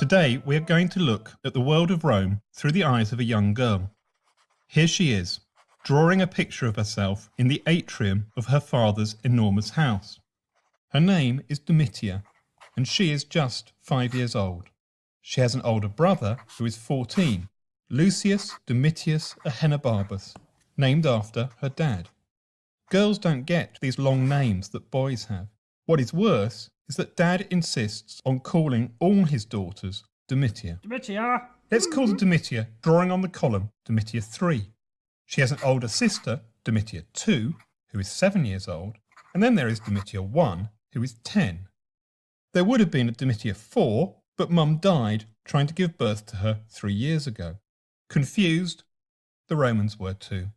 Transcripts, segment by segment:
Today we are going to look at the world of Rome through the eyes of a young girl. Here she is, drawing a picture of herself in the atrium of her father's enormous house. Her name is Domitia, and she is just 5 years old. She has an older brother who is 14, Lucius Domitius Ahenobarbus, named after her dad. Girls don't get these long names that boys have. What is worse is that Dad insists on calling all his daughters Domitia. Domitia! Let's call the Domitia, drawing on the column, Domitia 3. She has an older sister, Domitia 2, who is 7 years old, and then there is Domitia 1, who is 10. There would have been a Domitia 4, but Mum died trying to give birth to her 3 years ago. Confused? The Romans were too.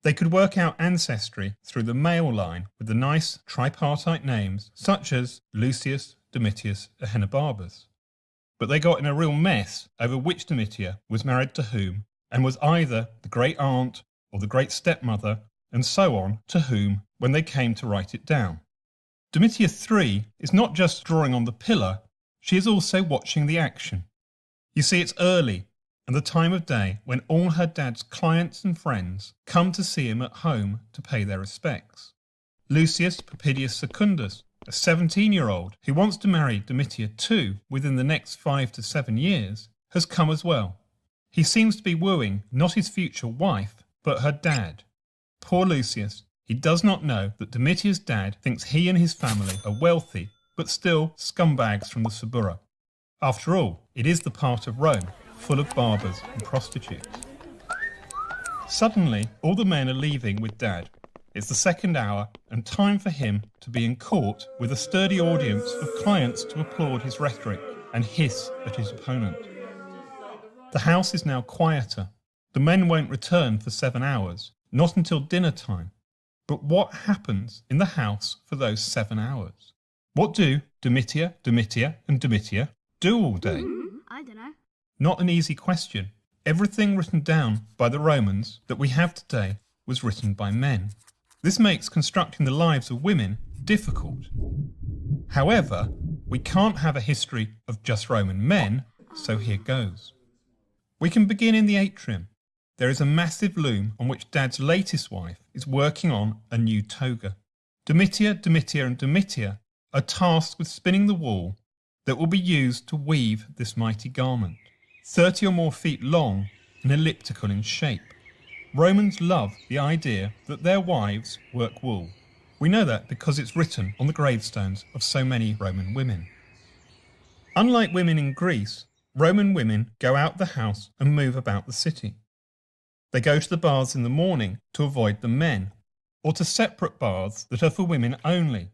They could work out ancestry through the male line with the nice tripartite names such as Lucius Domitius Ahenobarbus. But they got in a real mess over which Domitia was married to whom and was either the great aunt or the great stepmother and so on to whom when they came to write it down. Domitia 3 is not just drawing on the pillar, she is also watching the action. You see, it's early and the time of day when all her dad's clients and friends come to see him at home to pay their respects. Lucius Papidius Secundus, a 17-year-old who wants to marry Domitia 2 within the next 5 to 7 years, has come as well. He seems to be wooing not his future wife, but her dad. Poor Lucius, he does not know that Domitia's dad thinks he and his family are wealthy, but still scumbags from the Suburra. After all, it is the part of Rome full of barbers and prostitutes. Suddenly, all the men are leaving with Dad. It's the second hour and time for him to be in court with a sturdy audience of clients to applaud his rhetoric and hiss at his opponent. The house is now quieter. The men won't return for 7 hours, not until dinner time. But what happens in the house for those 7 hours? What do Domitia, and Domitia do all day? I don't know. Not an easy question. Everything written down by the Romans that we have today was written by men. This makes constructing the lives of women difficult. However, we can't have a history of just Roman men, so here goes. We can begin in the atrium. There is a massive loom on which Dad's latest wife is working on a new toga. Domitia, and Domitia are tasked with spinning the wool that will be used to weave this mighty garment. 30 or more feet long and elliptical in shape. Romans love the idea that their wives work wool. We know that because it's written on the gravestones of so many Roman women. Unlike women in Greece, Roman women go out the house and move about the city. They go to the baths in the morning to avoid the men, or to separate baths that are for women only.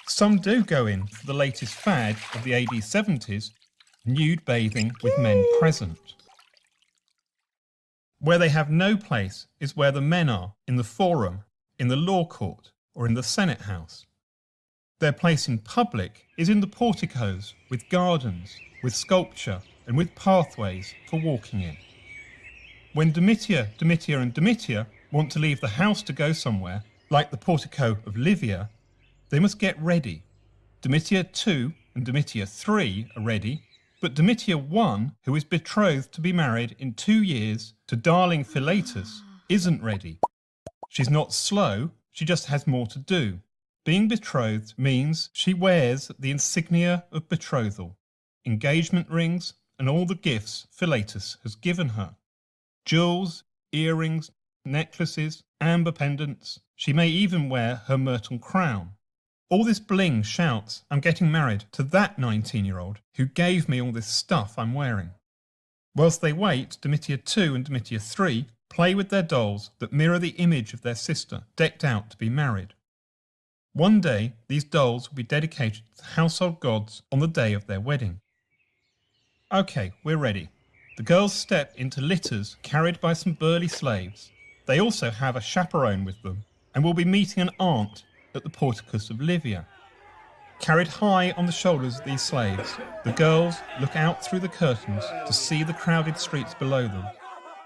Some do go in for the latest fad of the AD 70s, nude bathing with men present. Where they have no place is where the men are, in the forum, in the law court, or in the Senate house. Their place in public is in the porticos, with gardens, with sculpture, and with pathways for walking in. When Domitia, and Domitia want to leave the house to go somewhere, like the portico of Livia, they must get ready. Domitia 2 and Domitia 3 are ready, but Domitia 1, who is betrothed to be married in 2 years to darling Philetus, isn't ready. She's not slow, she just has more to do. Being betrothed means she wears the insignia of betrothal, engagement rings and all the gifts Philetus has given her. Jewels, earrings, necklaces, amber pendants. She may even wear her myrtle crown. All this bling shouts, I'm getting married to that 19-year-old who gave me all this stuff I'm wearing. Whilst they wait, Domitia 2 and Domitia 3 play with their dolls that mirror the image of their sister, decked out to be married. One day, these dolls will be dedicated to the household gods on the day of their wedding. Okay, we're ready. The girls step into litters carried by some burly slaves. They also have a chaperone with them and will be meeting an aunt at the porticus of Livia. Carried high on the shoulders of these slaves, the girls look out through the curtains to see the crowded streets below them.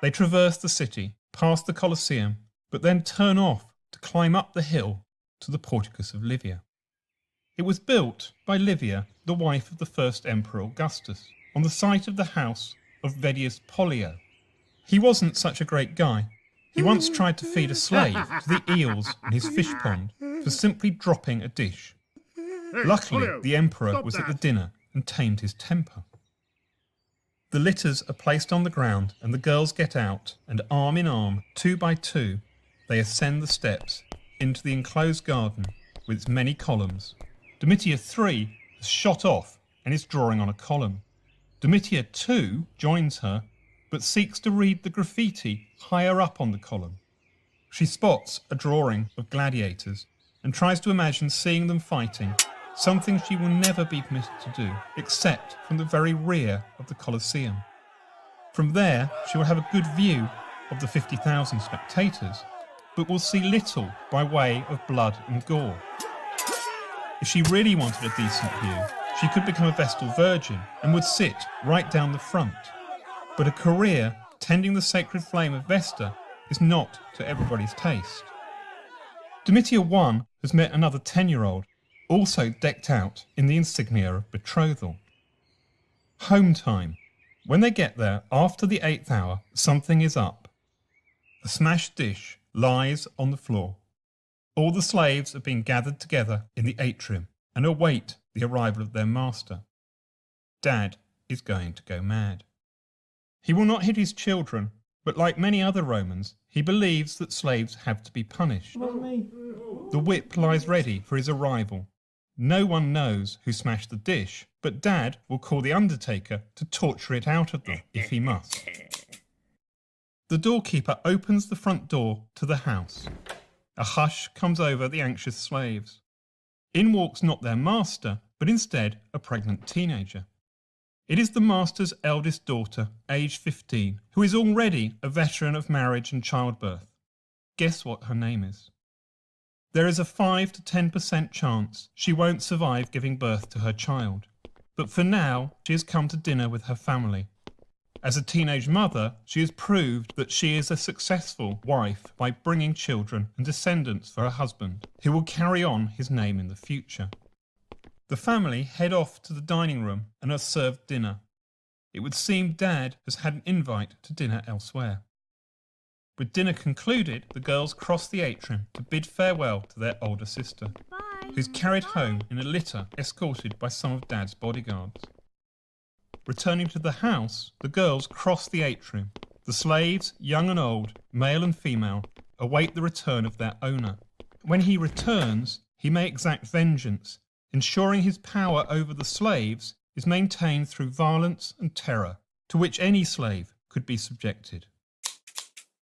They traverse the city, past the Colosseum, but then turn off to climb up the hill to the porticus of Livia. It was built by Livia, the wife of the first Emperor Augustus, on the site of the house of Vedius Pollio. He wasn't such a great guy. He once tried to feed a slave to the eels in his fish pond for simply dropping a dish. Luckily, the emperor was at the dinner and tamed his temper. The litters are placed on the ground and the girls get out and arm in arm, 2 by 2, they ascend the steps into the enclosed garden with its many columns. Domitia 3 has shot off and is drawing on a column. Domitia 2 joins her but seeks to read the graffiti higher up on the column. She spots a drawing of gladiators and tries to imagine seeing them fighting, something she will never be permitted to do, except from the very rear of the Colosseum. From there, she will have a good view of the 50,000 spectators, but will see little by way of blood and gore. If she really wanted a decent view, she could become a Vestal Virgin and would sit right down the front. But a career tending the sacred flame of Vesta is not to everybody's taste. Domitia 1 has met another 10-year-old, also decked out in the insignia of betrothal. Home time. When they get there, after the 8th hour, something is up. A smashed dish lies on the floor. All the slaves have been gathered together in the atrium and await the arrival of their master. Dad is going to go mad. He will not hit his children, but like many other Romans, he believes that slaves have to be punished. The whip lies ready for his arrival. No one knows who smashed the dish, but Dad will call the undertaker to torture it out of them if he must. The doorkeeper opens the front door to the house. A hush comes over the anxious slaves. In walks not their master, but instead a pregnant teenager. It is the master's eldest daughter, aged 15, who is already a veteran of marriage and childbirth. Guess what her name is? There is a 5 to 10% chance she won't survive giving birth to her child. But for now, she has come to dinner with her family. As a teenage mother, she has proved that she is a successful wife by bringing children and descendants for her husband, who will carry on his name in the future. The family head off to the dining room and are served dinner. It would seem Dad has had an invite to dinner elsewhere. With dinner concluded, the girls cross the atrium to bid farewell to their older sister, who's carried home in a litter escorted by some of Dad's bodyguards. Returning to the house, the girls cross the atrium. The slaves, young and old, male and female, await the return of their owner. When he returns, he may exact vengeance, ensuring his power over the slaves is maintained through violence and terror, to which any slave could be subjected.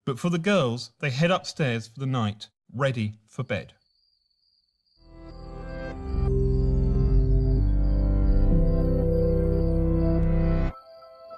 But for the girls, they head upstairs for the night, ready for bed.